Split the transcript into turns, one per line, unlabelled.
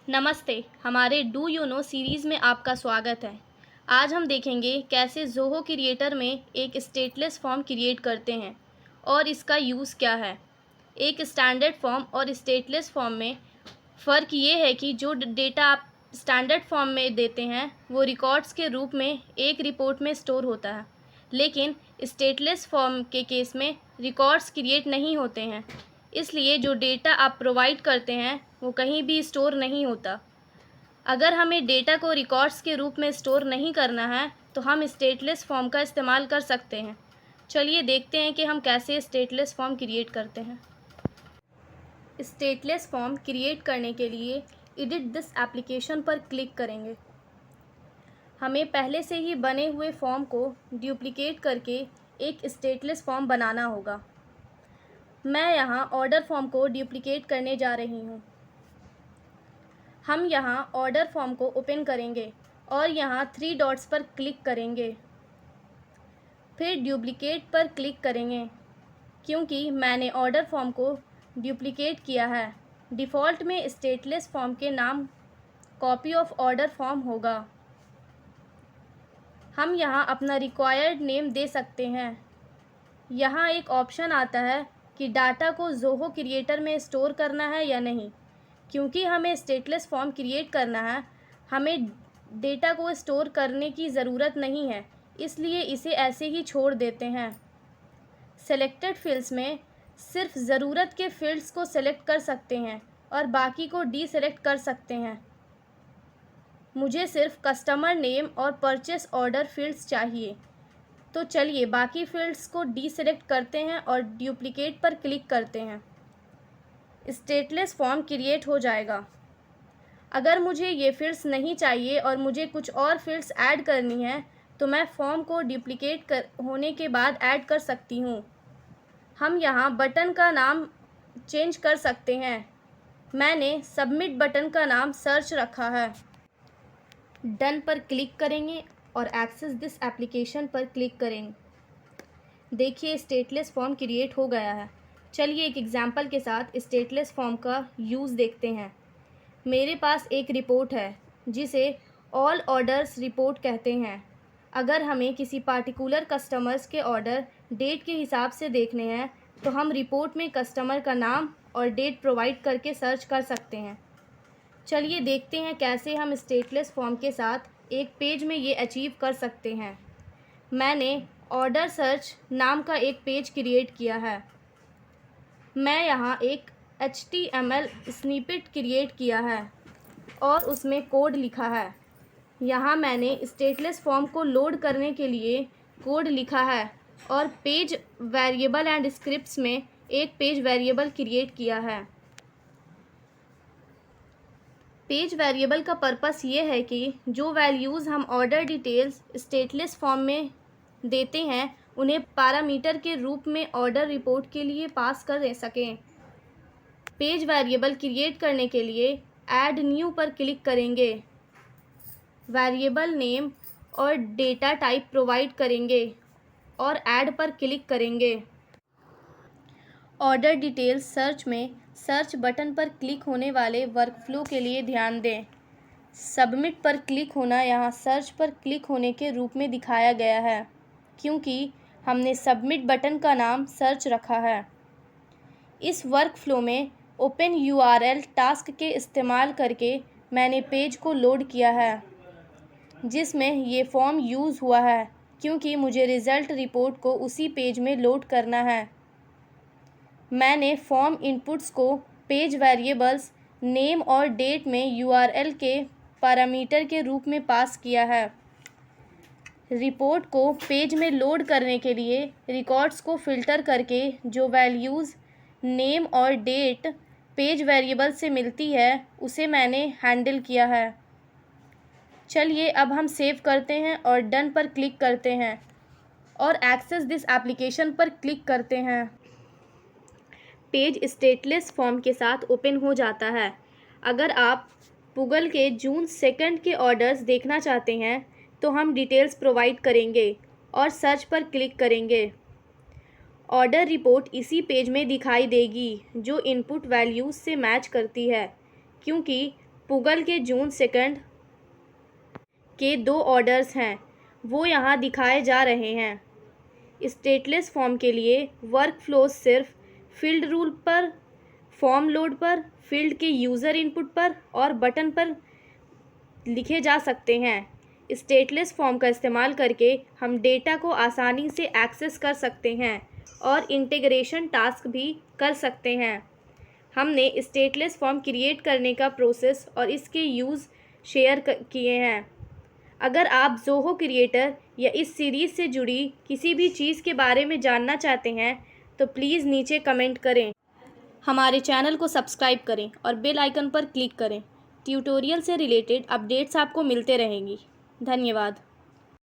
नमस्ते, हमारे do you know series में आपका स्वागत है। आज हम देखेंगे कैसे ज़ोहो क्रिएटर में एक स्टेटलेस फॉर्म क्रिएट करते हैं और इसका यूज़ क्या है। एक स्टैंडर्ड फॉर्म और स्टेटलेस फॉर्म में फ़र्क ये है कि जो डेटा आप स्टैंडर्ड फॉर्म में देते हैं वो रिकॉर्ड्स के रूप में एक रिपोर्ट में स्टोर होता है, लेकिन स्टेटलेस फॉर्म के केस में रिकॉर्ड्स क्रिएट नहीं होते हैं। इसलिए जो डेटा आप प्रोवाइड करते हैं वो कहीं भी स्टोर नहीं होता। अगर हमें डेटा को रिकॉर्ड्स के रूप में स्टोर नहीं करना है तो हम स्टेटलेस फॉर्म का इस्तेमाल कर सकते हैं। चलिए देखते हैं कि हम कैसे स्टेटलेस फॉर्म क्रिएट करते हैं। स्टेटलेस फॉर्म क्रिएट करने के लिए एडिट दिस एप्लीकेशन पर क्लिक करेंगे। हमें पहले से ही बने हुए फॉर्म को डुप्लिकेट करके एक स्टेटलेस फॉर्म बनाना होगा। मैं यहाँ ऑर्डर फॉर्म को डुप्लिकेट करने जा रही हूँ। हम यहाँ ऑर्डर फॉर्म को ओपन करेंगे और यहाँ 3 डॉट्स पर क्लिक करेंगे, फिर डुप्लिकेट पर क्लिक करेंगे। क्योंकि मैंने ऑर्डर फॉर्म को डुप्लिकेट किया है, डिफ़ॉल्ट में स्टेटलेस फॉर्म के नाम कॉपी ऑफ ऑर्डर फॉर्म होगा। हम यहाँ अपना रिक्वायर्ड नेम दे सकते हैं। यहाँ एक ऑप्शन आता है कि डाटा को ज़ोहो क्रिएटर में स्टोर करना है या नहीं। क्योंकि हमें स्टेटलेस फॉर्म क्रिएट करना है, हमें डेटा को स्टोर करने की ज़रूरत नहीं है, इसलिए इसे ऐसे ही छोड़ देते हैं। सेलेक्टेड फील्ड्स में सिर्फ ज़रूरत के फील्ड्स को सेलेक्ट कर सकते हैं और बाकी को डीसेलेक्ट कर सकते हैं। मुझे सिर्फ कस्टमर नेम और परचेस ऑर्डर फील्ड्स चाहिए, तो चलिए बाकी फील्ड्स को डीसेलेक्ट करते हैं और डुप्लिकेट पर क्लिक करते हैं। स्टेटलेस फॉर्म क्रिएट हो जाएगा। अगर मुझे ये फील्ड्स नहीं चाहिए और मुझे कुछ और फील्ड्स ऐड करनी है तो मैं फॉर्म को डुप्लिकेट होने के बाद ऐड कर सकती हूँ। हम यहाँ बटन का नाम चेंज कर सकते हैं। मैंने सबमिट बटन का नाम सर्च रखा है। डन पर क्लिक करेंगे और एक्सेस दिस एप्लीकेशन पर क्लिक करेंगे। देखिए स्टेटलेस फॉर्म क्रिएट हो गया है। चलिए एक एग्जाम्पल के साथ स्टेटलेस फॉर्म का यूज़ देखते हैं। मेरे पास एक रिपोर्ट है जिसे ऑल ऑर्डर्स रिपोर्ट कहते हैं। अगर हमें किसी पार्टिकुलर कस्टमर्स के ऑर्डर डेट के हिसाब से देखने हैं तो हम रिपोर्ट में कस्टमर का नाम और डेट प्रोवाइड करके सर्च कर सकते हैं। चलिए देखते हैं कैसे हम स्टेटलेस फॉर्म के साथ एक पेज में ये अचीव कर सकते हैं। मैंने ऑर्डर सर्च नाम का एक पेज क्रिएट किया है। मैं यहाँ एक HTML स्निपेट क्रिएट किया है और उसमें कोड लिखा है। यहाँ मैंने स्टेटलेस फॉर्म को लोड करने के लिए कोड लिखा है और पेज वेरिएबल एंड स्क्रिप्ट्स में एक पेज वेरिएबल क्रिएट किया है। पेज वेरिएबल का पर्पस ये है कि जो वैल्यूज़ हम ऑर्डर डिटेल्स स्टेटलेस फॉर्म में देते हैं उन्हें पैरामीटर के रूप में ऑर्डर रिपोर्ट के लिए पास कर सकें। पेज वेरिएबल क्रिएट करने के लिए ऐड न्यू पर क्लिक करेंगे। वेरिएबल नेम और डेटा टाइप प्रोवाइड करेंगे और ऐड पर क्लिक करेंगे। ऑर्डर डिटेल्स सर्च में सर्च बटन पर क्लिक होने वाले वर्कफ्लो के लिए ध्यान दें। सबमिट पर क्लिक होना यहाँ सर्च पर क्लिक होने के रूप में दिखाया गया है, क्योंकि हमने सबमिट बटन का नाम सर्च रखा है। इस वर्कफ्लो में ओपन URL टास्क के इस्तेमाल करके मैंने पेज को लोड किया है जिसमें ये फॉर्म यूज़ हुआ है, क्योंकि मुझे रिज़ल्ट रिपोर्ट को उसी पेज में लोड करना है। मैंने फॉर्म इनपुट्स को पेज वेरिएबल्स नेम और डेट में URL के पैरामीटर के रूप में पास किया है। रिपोर्ट को पेज में लोड करने के लिए रिकॉर्ड्स को फ़िल्टर करके जो वैल्यूज़ नेम और डेट पेज वेरिएबल से मिलती है उसे मैंने हैंडल किया है। चलिए अब हम सेव करते हैं और डन पर क्लिक करते हैं और एक्सेस दिस एप्लीकेशन पर क्लिक करते हैं। पेज स्टेटलेस फॉर्म के साथ ओपन हो जाता है। अगर आप गूगल के जून 2 के ऑर्डर्स देखना चाहते हैं तो हम डिटेल्स प्रोवाइड करेंगे और सर्च पर क्लिक करेंगे। ऑर्डर रिपोर्ट इसी पेज में दिखाई देगी जो इनपुट वैल्यूज़ से मैच करती है, क्योंकि पुगल के जून 2 के 2 ऑर्डर्स हैं, वो यहाँ दिखाए जा रहे हैं। स्टेटलेस फॉर्म के लिए वर्क फ्लोज सिर्फ फील्ड रूल पर, फॉर्म लोड पर, फील्ड के यूज़र इनपुट पर और बटन पर लिखे जा सकते हैं। स्टेटलेस फॉर्म का इस्तेमाल करके हम डेटा को आसानी से एक्सेस कर सकते हैं और इंटीग्रेशन टास्क भी कर सकते हैं। हमने स्टेटलेस फॉर्म क्रिएट करने का प्रोसेस और इसके यूज़ शेयर किए हैं। अगर आप ज़ोहो क्रिएटर या इस सीरीज़ से जुड़ी किसी भी चीज़ के बारे में जानना चाहते हैं तो प्लीज़ नीचे कमेंट करें। हमारे चैनल को सब्सक्राइब करें और बेल आइकन पर क्लिक करें। ट्यूटोरियल से रिलेटेड अपडेट्स आपको मिलते रहेंगी। धन्यवाद।